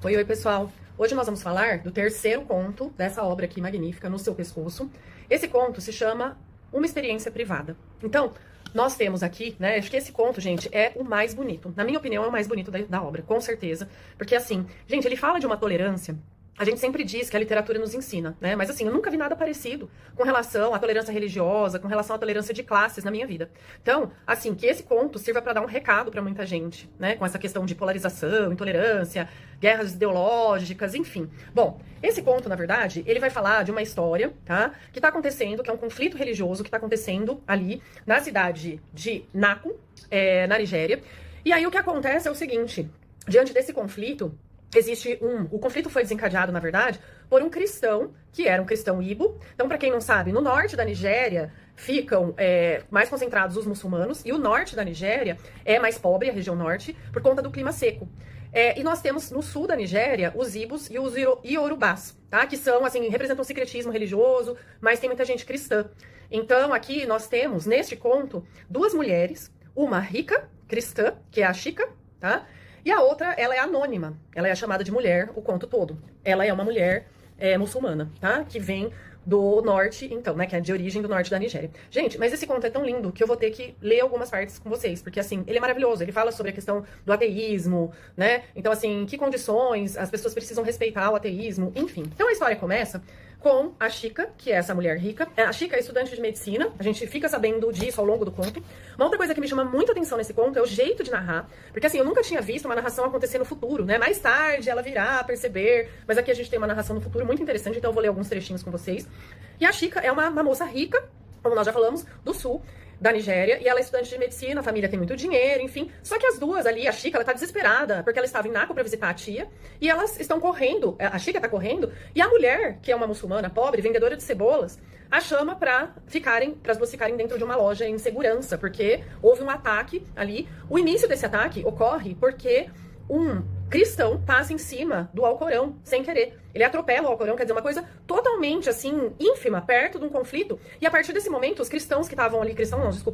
Oi, oi, pessoal. Hoje nós vamos falar do terceiro conto dessa obra aqui magnífica, No Seu Pescoço. Esse conto se chama Uma Experiência Privada. Então, nós temos aqui, né, acho que esse conto, gente, é o mais bonito. Na minha opinião, é o mais bonito da obra, com certeza. Porque, assim, gente, ele fala de uma tolerância. A gente sempre diz que a literatura nos ensina, né? Mas assim, eu nunca vi nada parecido com relação à tolerância religiosa, com relação à tolerância de classes na minha vida. Então, assim, que esse conto sirva para dar um recado para muita gente, né? Com essa questão de polarização, intolerância, guerras ideológicas, enfim. Bom, esse conto, na verdade, ele vai falar de uma história, tá? Que tá acontecendo, que é um conflito religioso que tá acontecendo ali na cidade de Naku, na Nigéria. E aí o que acontece é o seguinte, diante desse conflito, o conflito foi desencadeado, na verdade, por um cristão, que era um cristão Igbo. Então, para quem não sabe, no norte da Nigéria ficam mais concentrados os muçulmanos, e o norte da Nigéria é mais pobre, a região norte, por conta do clima seco. E nós temos no sul da Nigéria os Ibos e os Iorubás, tá? Que são, assim, representam o secretismo religioso, mas tem muita gente cristã. Então, aqui nós temos, neste conto, duas mulheres, uma rica, cristã, que é a Chika, tá? E a outra, ela é anônima. Ela é chamada de mulher o conto todo. Ela é uma mulher muçulmana, tá? Que vem do norte, então, né? Que é de origem do norte da Nigéria. Gente, mas esse conto é tão lindo que eu vou ter que ler algumas partes com vocês. Porque, assim, ele é maravilhoso. Ele fala sobre a questão do ateísmo, né? Então, assim, em que condições as pessoas precisam respeitar o ateísmo, enfim. Então, a história começa com a Chika, que é essa mulher rica. A Chika é estudante de medicina, a gente fica sabendo disso ao longo do conto. Uma outra coisa que me chama muito atenção nesse conto é o jeito de narrar, porque assim, eu nunca tinha visto uma narração acontecer no futuro, né? Mais tarde ela virá a perceber, mas aqui a gente tem uma narração no futuro muito interessante, então eu vou ler alguns trechinhos com vocês. E a Chika é uma moça rica, como nós já falamos, do sul da Nigéria, e ela é estudante de medicina, a família tem muito dinheiro, enfim. Só que as duas ali, a Chika, ela tá desesperada, porque ela estava em Naku pra visitar a tia, e elas estão correndo, a Chika tá correndo, e a mulher, que é uma muçulmana pobre, vendedora de cebolas, a chama para as duas ficarem dentro de uma loja em segurança, porque houve um ataque ali. O início desse ataque ocorre porque um cristão passa em cima do Alcorão, sem querer. Ele atropela o Alcorão, quer dizer, uma coisa totalmente, assim, ínfima, perto de um conflito. E a partir desse momento, os cristãos que estavam ali,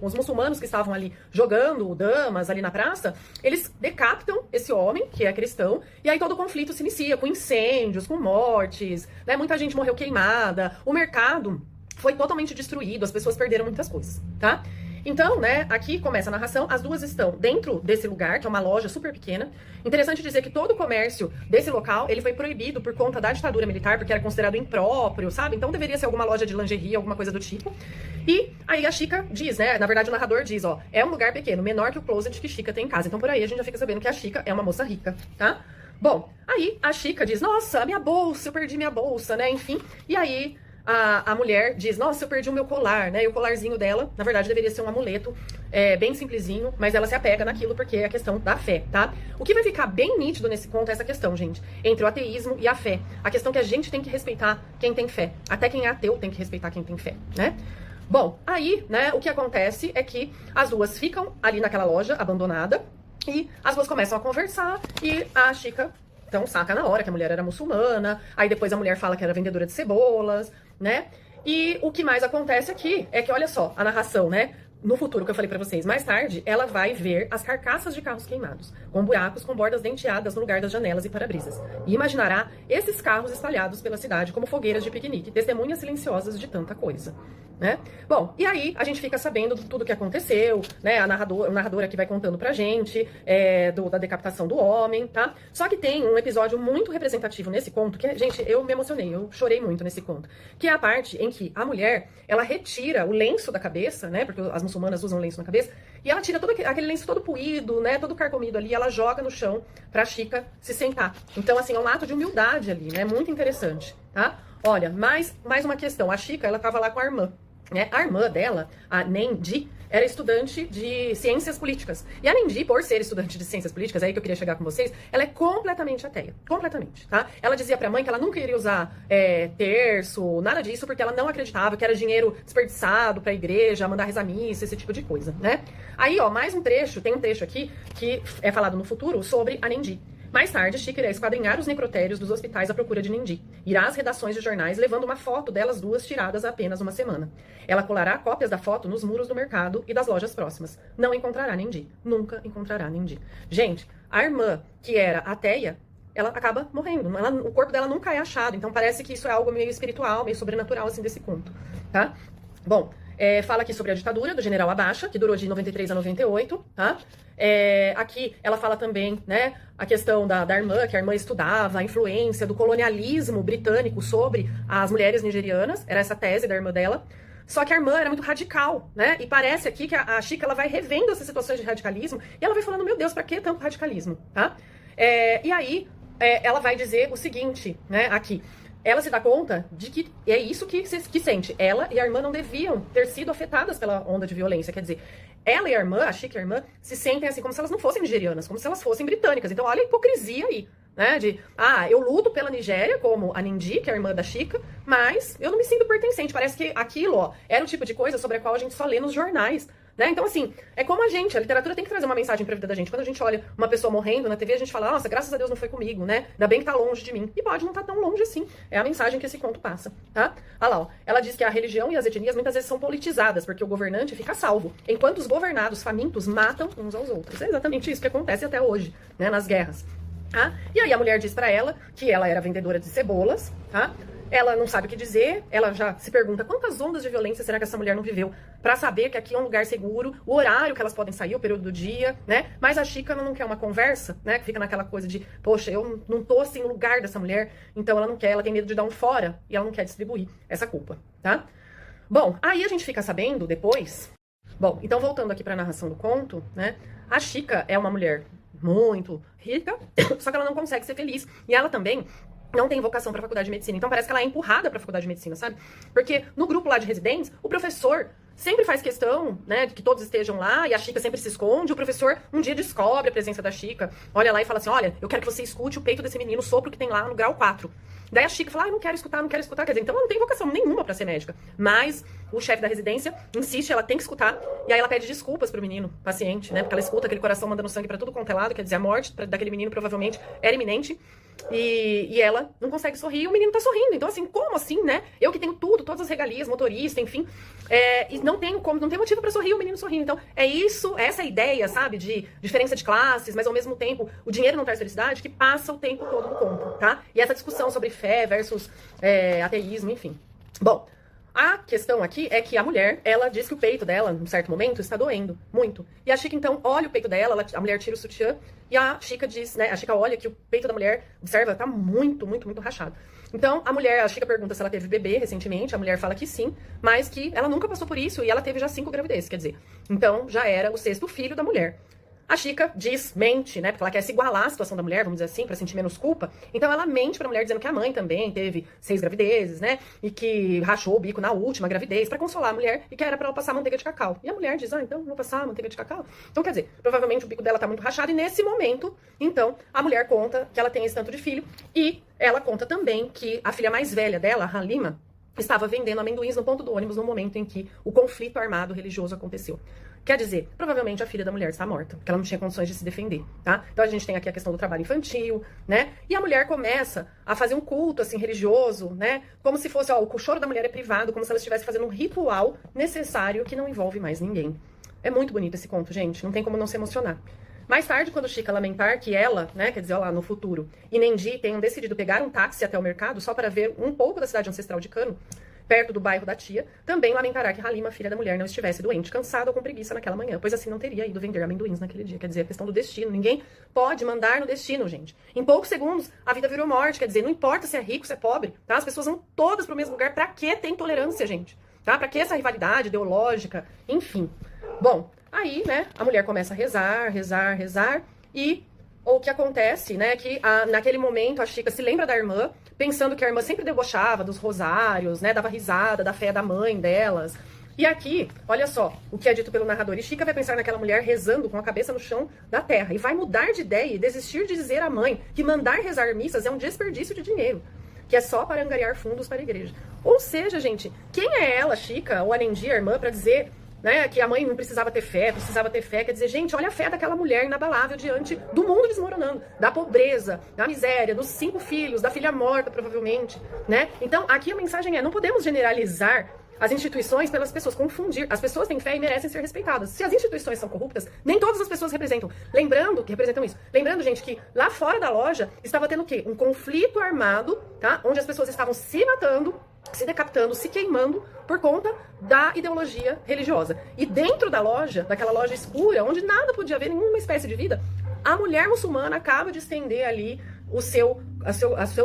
os muçulmanos que estavam ali jogando damas ali na praça, eles decapitam esse homem, que é cristão, e aí todo o conflito se inicia, com incêndios, com mortes, né? Muita gente morreu queimada, o mercado foi totalmente destruído, as pessoas perderam muitas coisas, tá? Então, né, aqui começa a narração, as duas estão dentro desse lugar, que é uma loja super pequena. Interessante dizer que todo o comércio desse local, ele foi proibido por conta da ditadura militar, porque era considerado impróprio, sabe? Então deveria ser alguma loja de lingerie, alguma coisa do tipo. E aí a Chika diz, né, na verdade o narrador diz, ó, é um lugar pequeno, menor que o closet que Chika tem em casa. Então por aí a gente já fica sabendo que a Chika é uma moça rica, tá? Bom, aí a Chika diz, nossa, a minha bolsa, eu perdi minha bolsa, né, enfim. E aí a mulher diz, nossa, eu perdi o meu colar, né? E o colarzinho dela, na verdade, deveria ser um amuleto bem simplesinho, mas ela se apega naquilo porque é a questão da fé, tá? O que vai ficar bem nítido nesse conto é essa questão, gente, entre o ateísmo e a fé. A questão que a gente tem que respeitar quem tem fé. Até quem é ateu tem que respeitar quem tem fé, né? Bom, aí, né, o que acontece é que as duas ficam ali naquela loja abandonada e as duas começam a conversar e a Chika então saca na hora que a mulher era muçulmana, aí depois a mulher fala que era vendedora de cebolas, né? E o que mais acontece aqui é que, olha só, a narração, né? No futuro, que eu falei pra vocês, mais tarde, ela vai ver as carcaças de carros queimados, com buracos com bordas denteadas no lugar das janelas e para-brisas. E imaginará esses carros espalhados pela cidade como fogueiras de piquenique, testemunhas silenciosas de tanta coisa, né? Bom, e aí a gente fica sabendo de tudo o que aconteceu, né? O narrador aqui vai contando pra gente da decapitação do homem, tá? Só que tem um episódio muito representativo nesse conto, que, gente, eu me emocionei, eu chorei muito nesse conto, que é a parte em que a mulher, ela retira o lenço da cabeça, né? Porque as muçulmanas usam lenço na cabeça, e ela tira todo aquele lenço todo puído, né, todo carcomido ali, e ela joga no chão pra Chika se sentar. Então, assim, é um ato de humildade ali, né, muito interessante, tá? Olha, mais uma questão, a Chika, ela tava lá com a irmã, né, a irmã dela, a Nendi, era estudante de ciências políticas. E a Nendi, por ser estudante de ciências políticas, é aí que eu queria chegar com vocês, ela é completamente ateia. Completamente, tá? Ela dizia pra mãe que ela nunca iria usar terço, nada disso, porque ela não acreditava que era dinheiro desperdiçado pra igreja, mandar rezar missa, esse tipo de coisa, né? Aí, ó, mais um trecho, tem um trecho aqui que é falado no futuro sobre a Nendi. Mais tarde, Chika irá esquadrinhar os necrotérios dos hospitais à procura de Nendi. Irá às redações de jornais levando uma foto delas duas tiradas há apenas uma semana. Ela colará cópias da foto nos muros do mercado e das lojas próximas. Não encontrará Nendi. Nunca encontrará Nendi. Gente, a irmã, que era ateia, ela acaba morrendo. O corpo dela nunca é achado, então parece que isso é algo meio espiritual, meio sobrenatural, assim, desse conto, tá? Bom, fala aqui sobre a ditadura do general Abacha, que durou de 93 a 98, tá? Aqui ela fala também, né, a questão da irmã, que a irmã estudava, a influência do colonialismo britânico sobre as mulheres nigerianas, era essa tese da irmã dela. Só que a irmã era muito radical, né? E parece aqui que a Chica, ela vai revendo essas situações de radicalismo e ela vai falando, meu Deus, pra que tanto radicalismo, tá? E aí, ela vai dizer o seguinte, né, aqui. Ela se dá conta de que é isso que sente. Ela e a irmã não deviam ter sido afetadas pela onda de violência. Quer dizer, ela e a irmã, a Chica e a irmã, se sentem assim como se elas não fossem nigerianas, como se elas fossem britânicas. Então, olha a hipocrisia aí, né? Eu luto pela Nigéria, como a Nindi, que é a irmã da Chica, mas eu não me sinto pertencente. Parece que aquilo, ó, era o tipo de coisa sobre a qual a gente só lê nos jornais. Né? Então, assim, é como a literatura tem que trazer uma mensagem pra vida da gente. Quando a gente olha uma pessoa morrendo na TV, a gente fala, nossa, graças a Deus não foi comigo, né? Ainda bem que tá longe de mim. E pode não estar tão longe assim. É a mensagem que esse conto passa, tá? Olha lá, ó. Ela diz que a religião e as etnias muitas vezes são politizadas, porque o governante fica salvo, enquanto os governados famintos matam uns aos outros. É exatamente isso que acontece até hoje, né? Nas guerras. Tá? E aí a mulher diz pra ela que ela era vendedora de cebolas, tá? Ela não sabe o que dizer, ela já se pergunta quantas ondas de violência será que essa mulher não viveu pra saber que aqui é um lugar seguro, o horário que elas podem sair, o período do dia, né? Mas a Chica não quer uma conversa, né? Que fica naquela coisa de, poxa, eu não tô assim no lugar dessa mulher, então ela não quer, ela tem medo de dar um fora e ela não quer distribuir essa culpa, tá? Bom, aí a gente fica sabendo depois. Bom, então voltando aqui pra narração do conto, né? A Chica é uma mulher muito rica, só que ela não consegue ser feliz. E ela também não tem vocação para a faculdade de medicina. Então parece que ela é empurrada para a faculdade de medicina, sabe? Porque no grupo lá de residentes, o professor sempre faz questão, né, de que todos estejam lá, e a Chica sempre se esconde. O professor um dia descobre a presença da Chica, olha lá e fala assim, olha, eu quero que você escute o peito desse menino, o sopro que tem lá no grau 4. Daí a Chica fala, não quero escutar, não quero escutar. Quer dizer, então ela não tem vocação nenhuma pra ser médica. Mas o chefe da residência insiste, ela tem que escutar. E aí ela pede desculpas pro menino, paciente, né? Porque ela escuta aquele coração mandando sangue pra tudo quanto é lado. Quer dizer, a morte daquele menino provavelmente era iminente. E ela não consegue sorrir e o menino tá sorrindo. Então, assim, como assim, né? Eu que tenho tudo, todas as regalias, motorista, enfim. E não tenho motivo pra sorrir, o menino sorrindo. Então, é isso, essa ideia, sabe? De diferença de classes, mas ao mesmo tempo o dinheiro não traz felicidade, que passa o tempo todo no conto, tá? E essa discussão sobre fé versus ateísmo, enfim. Bom, a questão aqui é que a mulher, ela diz que o peito dela, num certo momento, está doendo muito. E a Chica, então, olha o peito dela, a mulher tira o sutiã, e a Chica diz, né, a Chica olha que o peito da mulher, observa, tá muito, muito, muito rachado. Então, a Chica pergunta se ela teve bebê recentemente, a mulher fala que sim, mas que ela nunca passou por isso, e ela teve já 5 gravidezes, quer dizer. Então, já era o 6º filho da mulher. A Chica mente, né, porque ela quer se igualar à situação da mulher, vamos dizer assim, pra sentir menos culpa. Então ela mente pra mulher dizendo que a mãe também teve 6 gravidezes, né, e que rachou o bico na última gravidez, pra consolar a mulher, e que era pra ela passar manteiga de cacau. E a mulher diz, então vou passar manteiga de cacau? Então quer dizer, provavelmente o bico dela tá muito rachado, e nesse momento, então, a mulher conta que ela tem esse tanto de filho, e ela conta também que a filha mais velha dela, a Halima, estava vendendo amendoins no ponto do ônibus no momento em que o conflito armado religioso aconteceu. Quer dizer, provavelmente a filha da mulher está morta, porque ela não tinha condições de se defender, tá? Então a gente tem aqui a questão do trabalho infantil, né? E a mulher começa a fazer um culto, assim, religioso, né? Como se fosse, o choro da mulher é privado, como se ela estivesse fazendo um ritual necessário que não envolve mais ninguém. É muito bonito esse conto, gente, não tem como não se emocionar. Mais tarde, quando Chica lamentar que ela, né, quer dizer, lá no futuro, e Nendi tenham decidido pegar um táxi até o mercado só para ver um pouco da cidade ancestral de Cano, perto do bairro da tia, também lamentará que Halima, filha da mulher, não estivesse doente, cansada ou com preguiça naquela manhã, pois assim não teria ido vender amendoins naquele dia. Quer dizer, a questão do destino. Ninguém pode mandar no destino, gente. Em poucos segundos, a vida virou morte. Quer dizer, não importa se é rico, se é pobre, tá? As pessoas vão todas pro mesmo lugar. Pra que tem tolerância, gente? Tá? Pra que essa rivalidade ideológica? Enfim. Bom, aí, né, a mulher começa a rezar, e o que acontece, né, que naquele momento a Chica se lembra da irmã, pensando que a irmã sempre debochava dos rosários, né, dava risada da fé da mãe delas. E aqui, olha só, o que é dito pelo narrador. E Chica vai pensar naquela mulher rezando com a cabeça no chão da terra. E vai mudar de ideia e desistir de dizer à mãe que mandar rezar missas é um desperdício de dinheiro, que é só para angariar fundos para a igreja. Ou seja, gente, quem é ela, Chica, ou a Nendi, a irmã, para dizer, né, que a mãe não precisava ter fé, quer dizer, gente, olha a fé daquela mulher inabalável diante do mundo desmoronando, da pobreza, da miséria, dos 5 filhos, da filha morta, provavelmente, né? Então, aqui a mensagem é, não podemos generalizar as instituições pelas pessoas, confundir. As pessoas têm fé e merecem ser respeitadas. Se as instituições são corruptas, nem todas as pessoas representam. Representam isso. Lembrando, gente, que lá fora da loja estava tendo o quê? Um conflito armado, tá? Onde as pessoas estavam se matando, se decapitando, se queimando por conta da ideologia religiosa. E dentro da loja, daquela loja escura, onde nada podia haver nenhuma espécie de vida, a mulher muçulmana acaba de estender ali o seu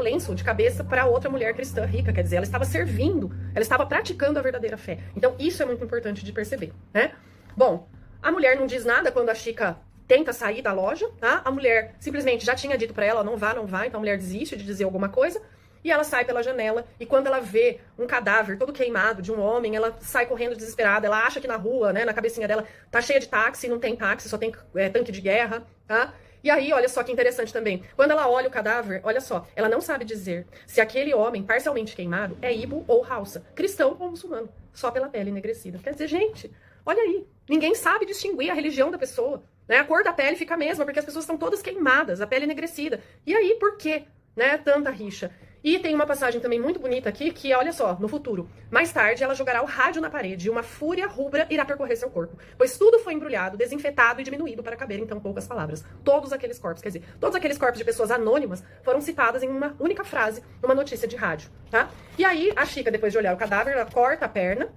lenço de cabeça para outra mulher cristã rica. Quer dizer, ela estava servindo, ela estava praticando a verdadeira fé. Então, isso é muito importante de perceber, né? Bom, a mulher não diz nada quando a Chica tenta sair da loja, tá? A mulher simplesmente já tinha dito para ela, não vá, então a mulher desiste de dizer alguma coisa. E ela sai pela janela, e quando ela vê um cadáver todo queimado de um homem, ela sai correndo desesperada, ela acha que na rua, né, na cabecinha dela, tá cheia de táxi, não tem táxi, só tem tanque de guerra, tá? E aí, olha só que interessante também, quando ela olha o cadáver, olha só, ela não sabe dizer se aquele homem parcialmente queimado é Ibo ou Hausa, cristão ou muçulmano, só pela pele enegrecida. Quer dizer, gente, olha aí, ninguém sabe distinguir a religião da pessoa, né? A cor da pele fica a mesma, porque as pessoas estão todas queimadas, a pele enegrecida. E aí, por quê, né, tanta rixa? E tem uma passagem também muito bonita aqui, que é, olha só, no futuro. Mais tarde, ela jogará o rádio na parede e uma fúria rubra irá percorrer seu corpo. Pois tudo foi embrulhado, desinfetado e diminuído para caber em tão poucas palavras. Todos aqueles corpos, quer dizer, todos aqueles corpos de pessoas anônimas foram citadas em uma única frase, numa notícia de rádio, tá? E aí, a Chica, depois de olhar o cadáver, ela corta a perna,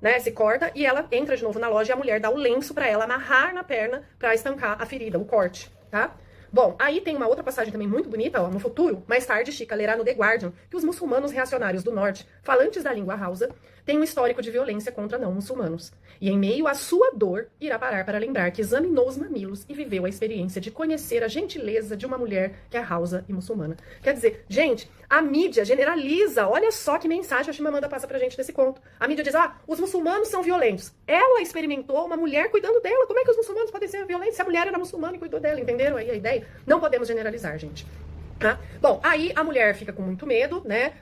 né, se corta, e ela entra de novo na loja e a mulher dá o lenço para ela amarrar na perna para estancar a ferida, o corte, tá? Bom, aí tem uma outra passagem também muito bonita, ó, no futuro. Mais tarde, Chica lerá no The Guardian que os muçulmanos reacionários do norte, falantes da língua Hausa, têm um histórico de violência contra não muçulmanos. E em meio à sua dor, irá parar para lembrar que examinou os mamilos e viveu a experiência de conhecer a gentileza de uma mulher que é Hausa e muçulmana. Quer dizer, gente, a mídia generaliza. Olha só que mensagem a Chimamanda passa pra gente nesse conto. A mídia diz, os muçulmanos são violentos. Ela experimentou uma mulher cuidando dela. Como é que os muçulmanos podem ser violentos se a mulher era muçulmana e cuidou dela? Entenderam aí a ideia? Não podemos generalizar, gente. Tá? Bom, aí a mulher fica com muito medo, né,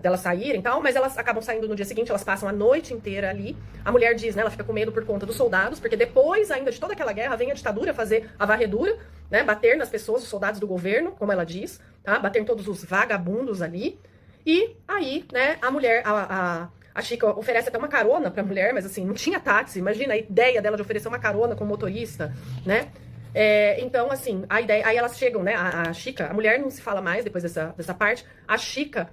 delas saírem e tal, mas elas acabam saindo no dia seguinte, elas passam a noite inteira ali. A mulher diz, né, ela fica com medo por conta dos soldados, porque depois ainda de toda aquela guerra vem a ditadura fazer a varredura, né, bater nas pessoas, os soldados do governo, como ela diz, tá, bater em todos os vagabundos ali. E aí, né, a mulher, a Chica oferece até uma carona pra mulher, mas assim, não tinha táxi, imagina a ideia dela de oferecer uma carona com o motorista, né. Então, assim, a ideia. Aí elas chegam, né? A Chica, a mulher não se fala mais depois dessa parte. A Chica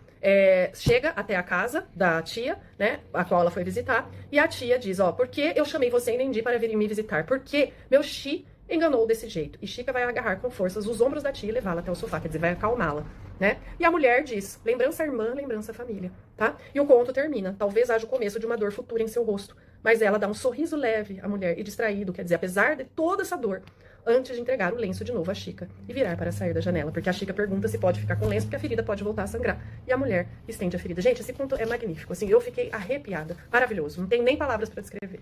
chega até a casa da tia, né? A qual ela foi visitar. E a tia diz: por que eu chamei você e Nendi para vir me visitar? Porque meu Xi enganou desse jeito. E Chica vai agarrar com forças os ombros da tia e levá-la até o sofá, quer dizer, vai acalmá-la, né? E a mulher diz: lembrança irmã, lembrança família, tá? E o conto termina: talvez haja o começo de uma dor futura em seu rosto, mas ela dá um sorriso leve à mulher e distraído, quer dizer, apesar de toda essa dor, antes de entregar o lenço de novo à Chica e virar para sair da janela, porque a Chica pergunta se pode ficar com o lenço, porque a ferida pode voltar a sangrar. E a mulher estende a ferida. Gente, esse conto é magnífico, assim, eu fiquei arrepiada, maravilhoso, não tem nem palavras para descrever.